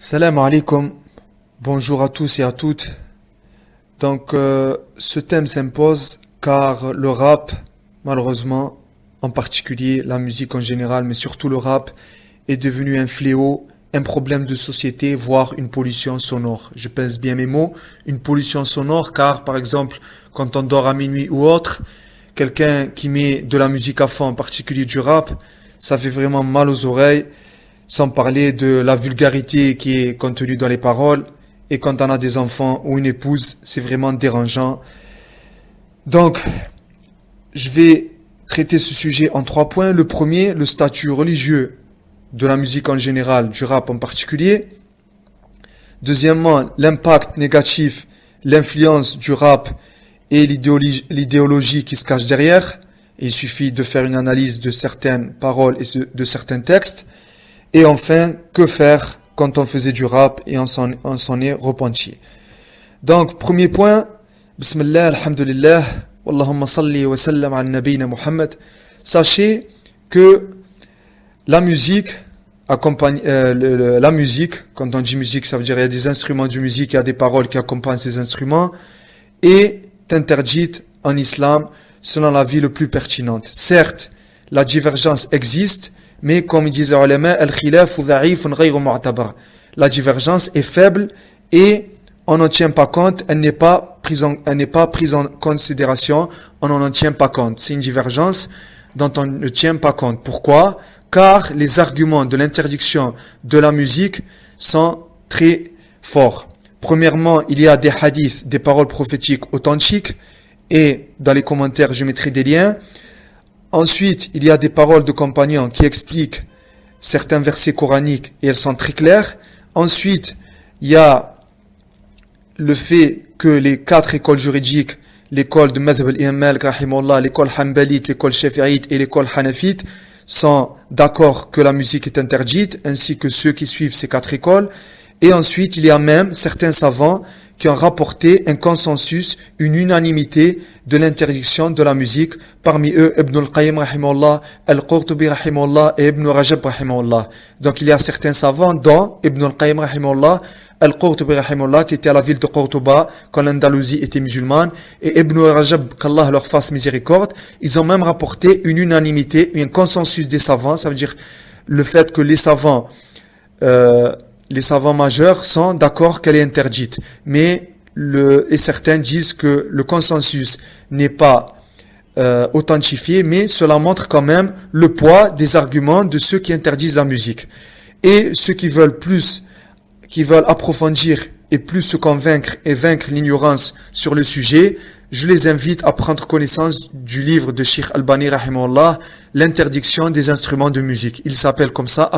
Salam alaikum, bonjour à tous et à toutes. Ce thème s'impose car le rap, malheureusement, en particulier la musique en général, mais surtout le rap, est devenu un fléau, un problème de société, voire une pollution sonore. Je pèse bien mes mots, une pollution sonore car, par exemple, quand on dort à minuit ou autre, quelqu'un qui met de la musique à fond, en particulier du rap, ça fait vraiment mal aux oreilles. Sans parler de la vulgarité qui est contenue dans les paroles. Et quand on a des enfants ou une épouse, c'est vraiment dérangeant. Donc, je vais traiter ce sujet en 3 points. Le premier, le statut religieux de la musique en général, du rap en particulier. Deuxièmement, l'impact négatif, l'influence du rap et l'idéologie qui se cache derrière. Et il suffit de faire une analyse de certaines paroles et de certains textes. Et enfin, que faire quand on faisait du rap et on s'en est repenti. Donc, premier point, Bismillah, alhamdulillah, Wallahumma salli wa sallam ala nabiyina Muhammad. Sachez que la musique, la musique, quand on dit musique, ça veut dire il y a des instruments de musique, il y a des paroles qui accompagnent ces instruments, est interdite en islam selon la vie le plus pertinente. Certes, la divergence existe, mais comme disent les ulama, la divergence est faible et on n'en tient pas compte, elle n'est pas prise en considération, on n'en tient pas compte. C'est une divergence dont on ne tient pas compte. Pourquoi? Car les arguments de l'interdiction de la musique sont très forts. Premièrement, il y a des hadiths, des paroles prophétiques authentiques, et dans les commentaires, je mettrai des liens. Ensuite, il y a des paroles de compagnons qui expliquent certains versets coraniques et elles sont très claires. Ensuite, il y a le fait que les 4 écoles juridiques, l'école de Madhab al-Imam Malik rahimahullah, l'école Hanbalite, l'école Shafi'ite et l'école Hanafite, sont d'accord que la musique est interdite, ainsi que ceux qui suivent ces 4 écoles. Et ensuite, il y a même certains savants qui ont rapporté un consensus, une unanimité de l'interdiction de la musique, parmi eux Ibn al-Qayyim rahimahullah, Al-Qurtubi rahimahullah et Ibn Rajab rahimahullah. Donc il y a certains savants dont Ibn al-Qayyim rahimahullah, Al-Qurtubi rahimahullah qui était à la ville de Cordoba quand l'Andalousie était musulmane, et Ibn Rajab, qu'Allah leur fasse miséricorde, ils ont même rapporté une unanimité, un consensus des savants, ça veut dire le fait que les savants majeurs sont d'accord qu'elle est interdite. Mais et certains disent que le consensus n'est pas authentifié, mais cela montre quand même le poids des arguments de ceux qui interdisent la musique. Et ceux qui veulent approfondir et plus se convaincre et vaincre l'ignorance sur le sujet, je les invite à prendre connaissance du livre de Sheikh Albani rahimahullah, l'interdiction des instruments de musique. Il s'appelle comme ça,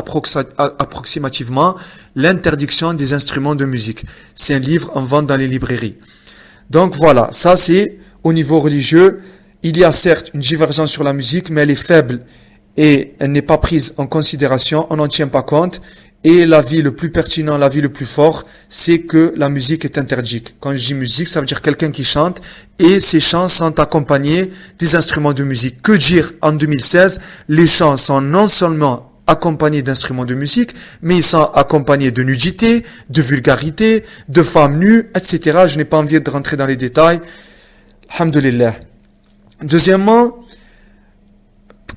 approximativement, l'interdiction des instruments de musique. C'est un livre en vente dans les librairies. Donc voilà, ça c'est au niveau religieux. Il y a certes une divergence sur la musique, mais elle est faible et elle n'est pas prise en considération, on n'en tient pas compte. Et l'avis le plus pertinent, l'avis le plus fort, c'est que la musique est interdite. Quand je dis musique, ça veut dire quelqu'un qui chante, et ces chants sont accompagnés des instruments de musique. Que dire en 2016? Les chants sont non seulement accompagnés d'instruments de musique, mais ils sont accompagnés de nudité, de vulgarité, de femmes nues, etc. Je n'ai pas envie de rentrer dans les détails. Alhamdulillah. Deuxièmement,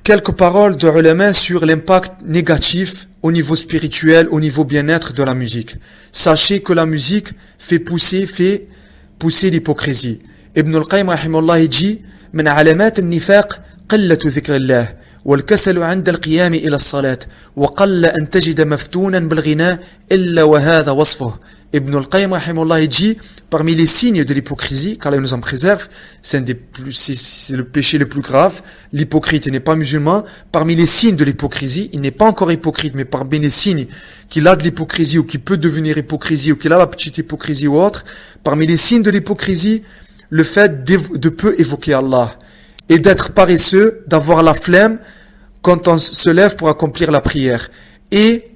quelques paroles de ulama sur l'impact négatif au niveau spirituel, au niveau bien-être de la musique. Sachez que la musique fait pousser l'hypocrisie. Ibn al-Qayyim rahimahullah dit: "Min alamat al-nifaq qillatu dhikrillah wal kasal 'inda al-qiyam ila as-salat wa qalla an tajida maftunan bil ghina illa wa hadha wasfuhu." Ibn al-Qayyim rahimahullah dit, parmi les signes de l'hypocrisie, car Allah nous en préserve, c'est le péché le plus grave. L'hypocrite n'est pas musulman. Parmi les signes de l'hypocrisie, il n'est pas encore hypocrite, mais parmi les signes qu'il a de l'hypocrisie ou qui peut devenir hypocrisie ou qu'il a la petite hypocrisie ou autre, parmi les signes de l'hypocrisie, le fait de peu évoquer Allah et d'être paresseux, d'avoir la flemme quand on se lève pour accomplir la prière. Et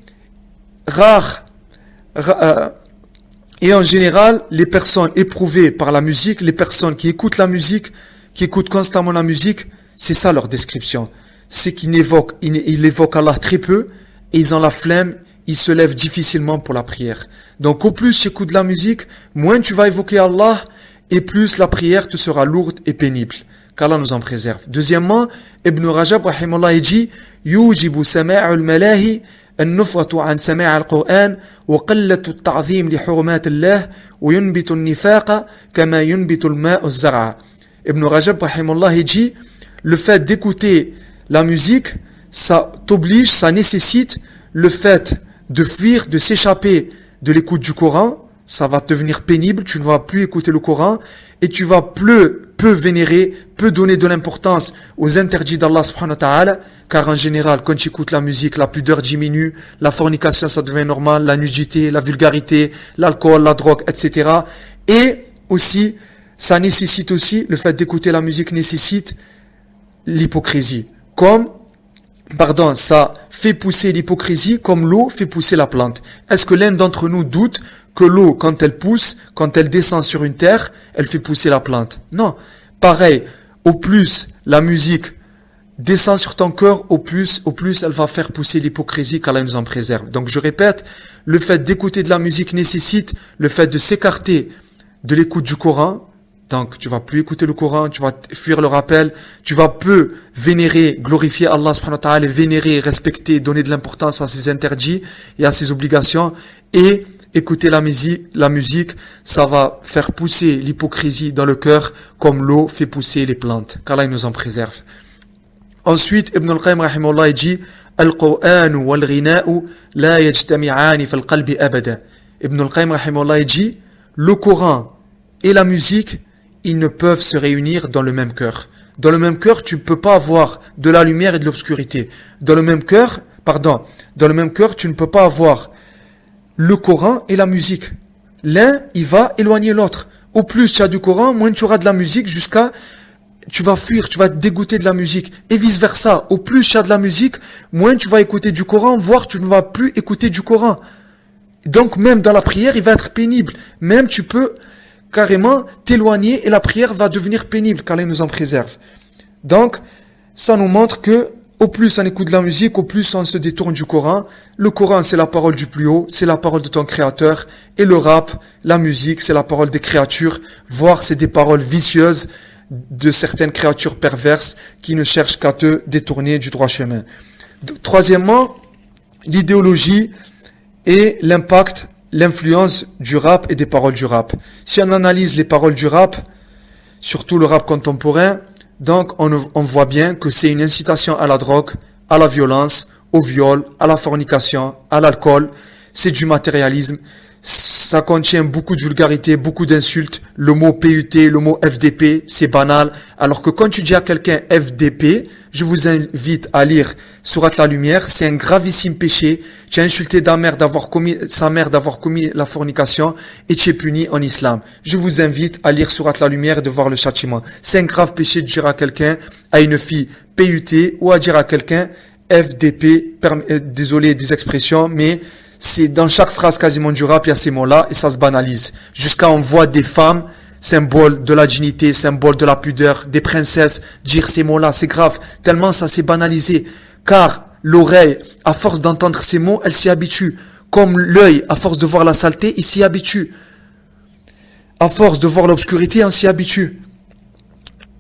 en général, les personnes éprouvées par la musique, les personnes qui écoutent la musique, qui écoutent constamment la musique, c'est ça leur description. C'est qu'ils évoquent Allah très peu, et ils ont la flemme, il se lève difficilement pour la prière. Donc au plus tu écoutes de la musique, moins tu vas évoquer Allah et plus la prière te sera lourde et pénible. Qu'Allah nous en préserve. Deuxièmement, Ibn Rajab rahimahullah dit يوجب سماع الملاهي النفرة عن سماع القرآن وقلة التعظيم لحرمات الله وينبت النفاق كما ينبت الماء الزرع. Ibn Rajab rahimahullah dit le fait d'écouter la musique, ça t'oblige, ça nécessite le fait de fuir, de s'échapper de l'écoute du Coran. Ça va devenir pénible, tu ne vas plus écouter le Coran et tu vas peu vénérer, peu donner de l'importance aux interdits d'Allah subhanahu wa ta'ala, car en général, quand tu écoutes la musique, la pudeur diminue, la fornication ça devient normal, la nudité, la vulgarité, l'alcool, la drogue, etc. Et aussi, ça nécessite aussi, le fait d'écouter la musique nécessite l'hypocrisie. Ça fait pousser l'hypocrisie comme l'eau fait pousser la plante. Est-ce que l'un d'entre nous doute que l'eau, quand elle pousse, quand elle descend sur une terre, elle fait pousser la plante? Non. Pareil, au plus la musique descend sur ton cœur, au plus elle va faire pousser l'hypocrisie, qu'Allah nous en préserve. Donc je répète, le fait d'écouter de la musique nécessite le fait de s'écarter de l'écoute du Coran. Donc tu vas plus écouter le Coran, tu vas fuir le rappel, tu vas peu vénérer, glorifier Allah subhanahu wa ta'ala, vénérer, respecter, donner de l'importance à ses interdits et à ses obligations, et écouter la musique, ça va faire pousser l'hypocrisie dans le cœur comme l'eau fait pousser les plantes. Qu'Allah nous en préserve. Ensuite, Ibn al-Qayyim rahimahullah dit Al-Qur'an wal-ghina'u la yajtami'ani fil qalbi abada. Ibn al-Qayyim rahimahullah dit le Coran et la musique, ils ne peuvent se réunir dans le même cœur. Dans le même cœur, tu ne peux pas avoir de la lumière et de l'obscurité. Dans le même cœur, tu ne peux pas avoir le Coran et la musique. L'un, il va éloigner l'autre. Au plus tu as du Coran, moins tu auras de la musique tu vas fuir, tu vas te dégoûter de la musique. Et vice versa. Au plus tu as de la musique, moins tu vas écouter du Coran, voire tu ne vas plus écouter du Coran. Donc même dans la prière, il va être pénible. Même tu peux carrément t'éloigner et la prière va devenir pénible, qu'Allah nous en préserve. Donc, ça nous montre que au plus on écoute de la musique, au plus on se détourne du Coran. Le Coran, c'est la parole du plus haut, c'est la parole de ton Créateur. Et le rap, la musique, c'est la parole des créatures, voire c'est des paroles vicieuses de certaines créatures perverses qui ne cherchent qu'à te détourner du droit chemin. Troisièmement, l'idéologie et l'impact, l'influence du rap et des paroles du rap. Si on analyse les paroles du rap, surtout le rap contemporain, donc on voit bien que c'est une incitation à la drogue, à la violence, au viol, à la fornication, à l'alcool. C'est du matérialisme. Ça contient beaucoup de vulgarité, beaucoup d'insultes. Le mot PUT, le mot FDP, c'est banal. Alors que quand tu dis à quelqu'un FDP, je vous invite à lire Sourate la Lumière, c'est un gravissime péché. Tu as insulté sa mère d'avoir commis la fornication et tu es puni en islam. Je vous invite à lire Sourate la Lumière et de voir le châtiment. C'est un grave péché de dire à quelqu'un, à une fille PUT ou à dire à quelqu'un FDP, désolé des expressions, mais c'est dans chaque phrase quasiment du rap, il y a ces mots-là et ça se banalise. Jusqu'à on voit des femmes, symbole de la dignité, symbole de la pudeur, des princesses, dire ces mots-là, c'est grave. Tellement ça s'est banalisé. Car l'oreille, à force d'entendre ces mots, elle s'y habitue. Comme l'œil, à force de voir la saleté, il s'y habitue. À force de voir l'obscurité, on s'y habitue.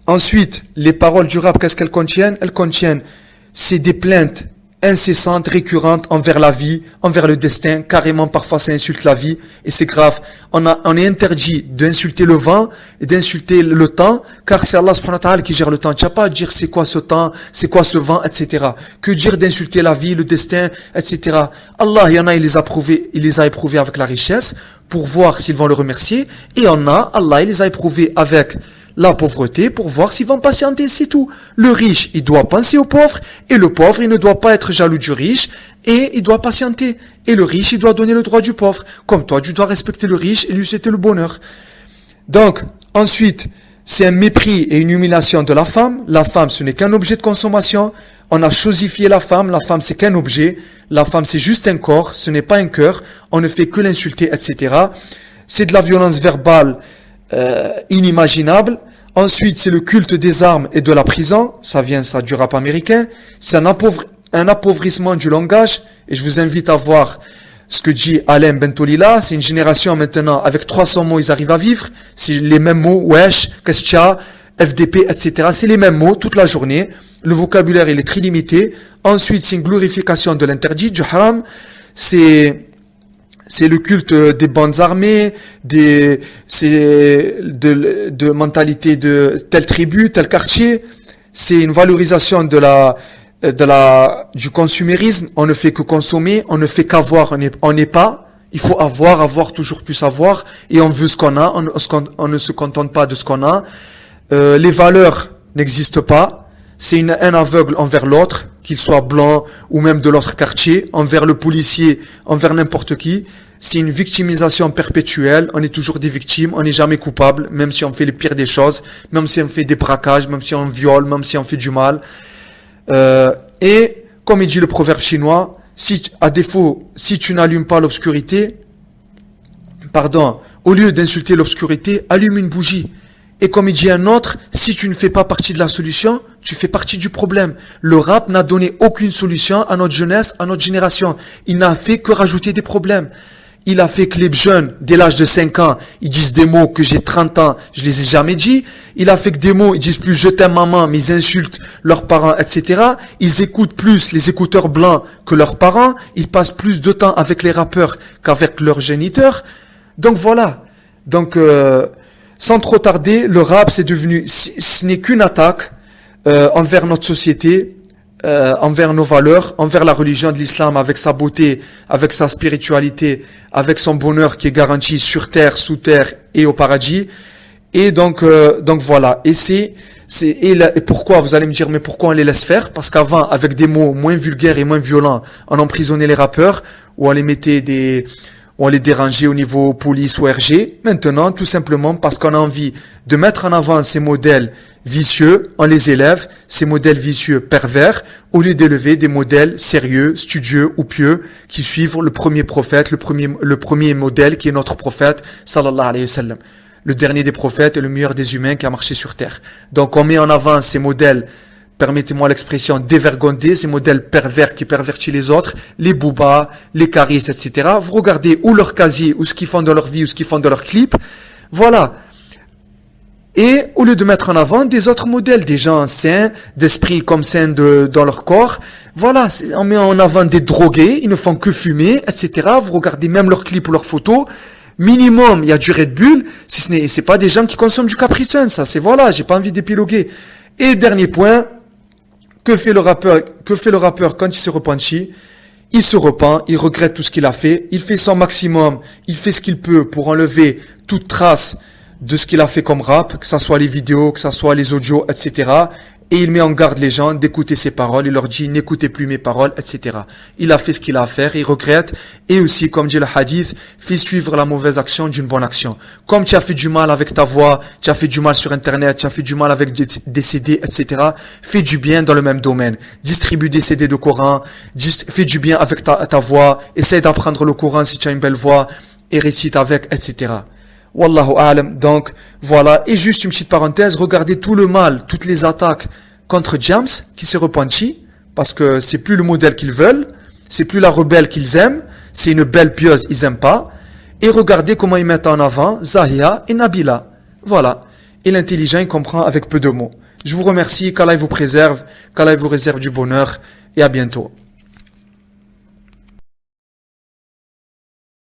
Ensuite, les paroles du rap, qu'est-ce qu'elles contiennent? Elles contiennent, c'est des plaintes incessantes, récurrentes envers la vie, envers le destin. Carrément, parfois, ça insulte la vie et c'est grave. On est interdit d'insulter le vent et d'insulter le temps, car c'est Allah subhanahu wa ta'ala qui gère le temps. Tu n'as pas à dire c'est quoi ce temps, c'est quoi ce vent, etc. Que dire d'insulter la vie, le destin, etc. Allah, il y en a, il les a éprouvés avec la richesse pour voir s'ils vont le remercier. Et Allah, il les a éprouvés avec la pauvreté pour voir s'ils vont patienter, c'est tout. Le riche, il doit penser au pauvre, et le pauvre, il ne doit pas être jaloux du riche, et il doit patienter. Et le riche, il doit donner le droit du pauvre. Comme toi, tu dois respecter le riche et lui souhaiter le bonheur. Donc, ensuite, c'est un mépris et une humiliation de la femme. La femme, ce n'est qu'un objet de consommation. On a chosifié la femme c'est qu'un objet. La femme, c'est juste un corps, ce n'est pas un cœur. On ne fait que l'insulter, etc. C'est de la violence verbale inimaginable. Ensuite, c'est le culte des armes et de la prison. Ça vient du rap américain. C'est un appauvrissement du langage Et je vous invite à voir ce que dit Alain Bentolila. C'est une génération maintenant, avec 300 mots, ils arrivent à vivre. C'est les mêmes mots, wesh, qu'est-ce qu'il y a, FDP, etc. C'est les mêmes mots toute la journée. Le vocabulaire, il est très limité. Ensuite, c'est une glorification de l'interdit, du haram. C'est le culte des bandes armées, de mentalité de telle tribu, tel quartier. C'est une valorisation du consumérisme. On ne fait que consommer, on ne fait qu'avoir, on n'est pas. Il faut avoir, toujours plus avoir, et on veut ce qu'on a, on ne se contente pas de ce qu'on a. Les valeurs n'existent pas. C'est un aveugle envers l'autre, qu'il soit blanc ou même de l'autre quartier, envers le policier, envers n'importe qui. C'est une victimisation perpétuelle. On est toujours des victimes, on n'est jamais coupable, même si on fait les pires des choses, même si on fait des braquages, même si on viole, même si on fait du mal. Et comme il dit le proverbe chinois, si tu n'allumes pas l'obscurité, au lieu d'insulter l'obscurité, allume une bougie. Et comme il dit un autre, si tu ne fais pas partie de la solution, tu fais partie du problème. Le rap n'a donné aucune solution à notre jeunesse, à notre génération. Il n'a fait que rajouter des problèmes. Il a fait que les jeunes, dès l'âge de 5 ans, ils disent des mots que j'ai 30 ans, je les ai jamais dit. Il a fait que des mots, ils disent plus je t'aime maman, mais ils insultent leurs parents, etc. Ils écoutent plus les écouteurs blancs que leurs parents. Ils passent plus de temps avec les rappeurs qu'avec leurs géniteurs. Donc voilà. Donc, sans trop tarder, le rap, c'est devenu, ce n'est qu'une attaque envers notre société, envers nos valeurs, envers la religion de l'islam, avec sa beauté, avec sa spiritualité, avec son bonheur qui est garanti sur terre, sous terre et au paradis. Et donc voilà. Et pourquoi, vous allez me dire, mais pourquoi on les laisse faire? Parce qu'avant, avec des mots moins vulgaires et moins violents, on emprisonnait les rappeurs, ou on les dérangeait au niveau police ou RG. Maintenant, tout simplement parce qu'on a envie de mettre en avant ces modèles vicieux, on les élève, ces modèles vicieux pervers, au lieu d'élever des modèles sérieux, studieux ou pieux, qui suivent le premier prophète, le premier modèle qui est notre prophète, sallallahu alayhi wa sallam. Le dernier des prophètes et le meilleur des humains qui a marché sur terre. Donc on met en avant ces modèles, permettez-moi l'expression, dévergondés, ces modèles pervers qui pervertissent les autres, les boubas, les caristes, etc. Vous regardez ou leur casier, ou ce qu'ils font dans leur vie, ou ce qu'ils font dans leurs clips. Voilà. Et au lieu de mettre en avant des autres modèles, des gens sains, d'esprit comme sains dans leur corps, voilà, on met en avant des drogués, ils ne font que fumer, etc. Vous regardez même leurs clips ou leurs photos. Minimum, il y a du Red Bull, c'est pas des gens qui consomment du Capri Sun, ça, c'est voilà, j'ai pas envie d'épiloguer. Et dernier point, que fait le rappeur quand il se repentit? Il se repent, il regrette tout ce qu'il a fait, il fait son maximum, il fait ce qu'il peut pour enlever toute trace de ce qu'il a fait comme rap, que ça soit les vidéos, que ça soit les audios, etc. Et il met en garde les gens d'écouter ses paroles, il leur dit n'écoutez plus mes paroles, etc. Il a fait ce qu'il a à faire, il regrette, et aussi, comme dit le hadith, fais suivre la mauvaise action d'une bonne action. Comme tu as fait du mal avec ta voix, tu as fait du mal sur internet, tu as fait du mal avec des CD, etc. Fais du bien dans le même domaine. Distribue des CD de Coran, fais du bien avec ta voix, essaye d'apprendre le Coran si tu as une belle voix, et récite avec, etc. Wallahu a'lam. Donc, voilà. Et juste une petite parenthèse, regardez tout le mal, toutes les attaques contre James, qui s'est repenti, parce que c'est plus le modèle qu'ils veulent, c'est plus la rebelle qu'ils aiment, c'est une belle pieuse, ils aiment pas. Et regardez comment ils mettent en avant Zahia et Nabila. Voilà. Et l'intelligent, il comprend avec peu de mots. Je vous remercie, qu'Allah vous préserve, qu'Allah vous réserve du bonheur, et à bientôt.